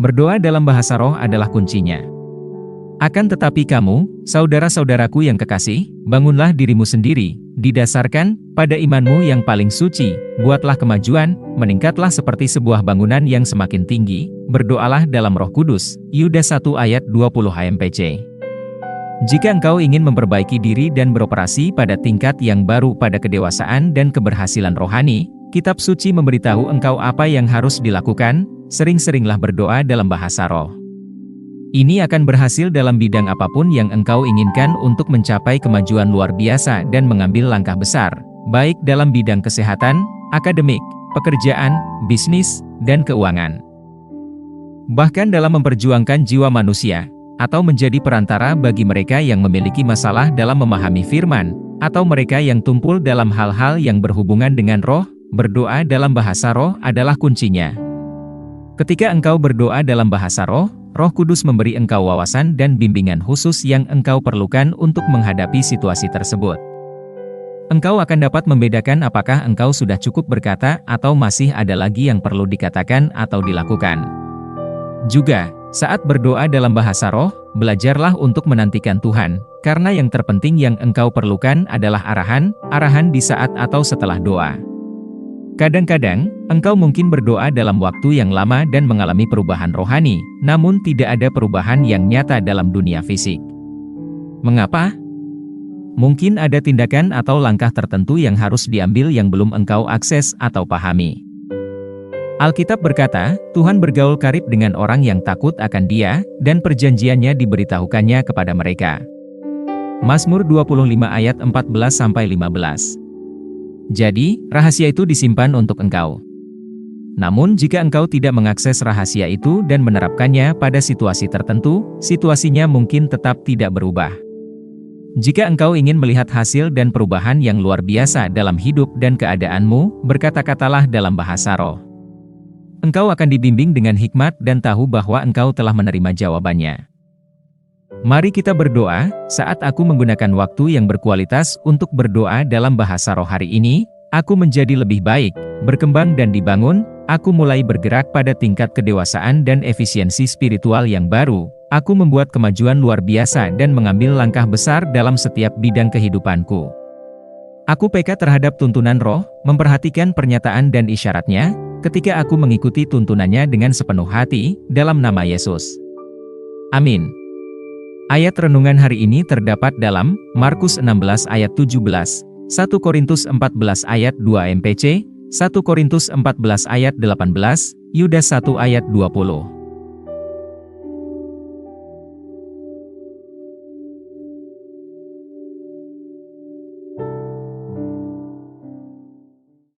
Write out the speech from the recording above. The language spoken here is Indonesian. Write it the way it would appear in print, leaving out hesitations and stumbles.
Berdoa dalam bahasa roh adalah kuncinya. Akan tetapi kamu, saudara-saudaraku yang kekasih, bangunlah dirimu sendiri, didasarkan pada imanmu yang paling suci, buatlah kemajuan, meningkatlah seperti sebuah bangunan yang semakin tinggi, berdoalah dalam Roh Kudus. Yudas 1 ayat 20 HMPC. Jika engkau ingin memperbaiki diri dan beroperasi pada tingkat yang baru pada kedewasaan dan keberhasilan rohani, Kitab Suci memberitahu engkau apa yang harus dilakukan. Sering-seringlah berdoa dalam bahasa roh. Ini akan berhasil dalam bidang apapun yang engkau inginkan untuk mencapai kemajuan luar biasa dan mengambil langkah besar, baik dalam bidang kesehatan, akademik, pekerjaan, bisnis, dan keuangan. Bahkan dalam memperjuangkan jiwa manusia, atau menjadi perantara bagi mereka yang memiliki masalah dalam memahami firman, atau mereka yang tumpul dalam hal-hal yang berhubungan dengan roh, berdoa dalam bahasa roh adalah kuncinya. Ketika engkau berdoa dalam bahasa roh, Roh Kudus memberi engkau wawasan dan bimbingan khusus yang engkau perlukan untuk menghadapi situasi tersebut. Engkau akan dapat membedakan apakah engkau sudah cukup berkata atau masih ada lagi yang perlu dikatakan atau dilakukan. Juga, saat berdoa dalam bahasa roh, belajarlah untuk menantikan Tuhan, karena yang terpenting yang engkau perlukan adalah arahan di saat atau setelah doa. Kadang-kadang, engkau mungkin berdoa dalam waktu yang lama dan mengalami perubahan rohani, namun tidak ada perubahan yang nyata dalam dunia fisik. Mengapa? Mungkin ada tindakan atau langkah tertentu yang harus diambil yang belum engkau akses atau pahami. Alkitab berkata, Tuhan bergaul karib dengan orang yang takut akan Dia, dan perjanjiannya diberitahukannya kepada mereka. Mazmur 25 ayat 14-15. Jadi, rahasia itu disimpan untuk engkau. Namun jika engkau tidak mengakses rahasia itu dan menerapkannya pada situasi tertentu, situasinya mungkin tetap tidak berubah. Jika engkau ingin melihat hasil dan perubahan yang luar biasa dalam hidup dan keadaanmu, berkata-katalah dalam bahasa roh. Engkau akan dibimbing dengan hikmat dan tahu bahwa engkau telah menerima jawabannya. Mari kita berdoa. Saat aku menggunakan waktu yang berkualitas untuk berdoa dalam bahasa roh hari ini, aku menjadi lebih baik, berkembang dan dibangun, aku mulai bergerak pada tingkat kedewasaan dan efisiensi spiritual yang baru, aku membuat kemajuan luar biasa dan mengambil langkah besar dalam setiap bidang kehidupanku. Aku peka terhadap tuntunan roh, memperhatikan pernyataan dan isyaratnya, ketika aku mengikuti tuntunannya dengan sepenuh hati, dalam nama Yesus. Amin. Ayat renungan hari ini terdapat dalam Markus 16 ayat 17, 1 Korintus 14 ayat 2 MPC, 1 Korintus 14 ayat 18, Yudas 1 ayat 20.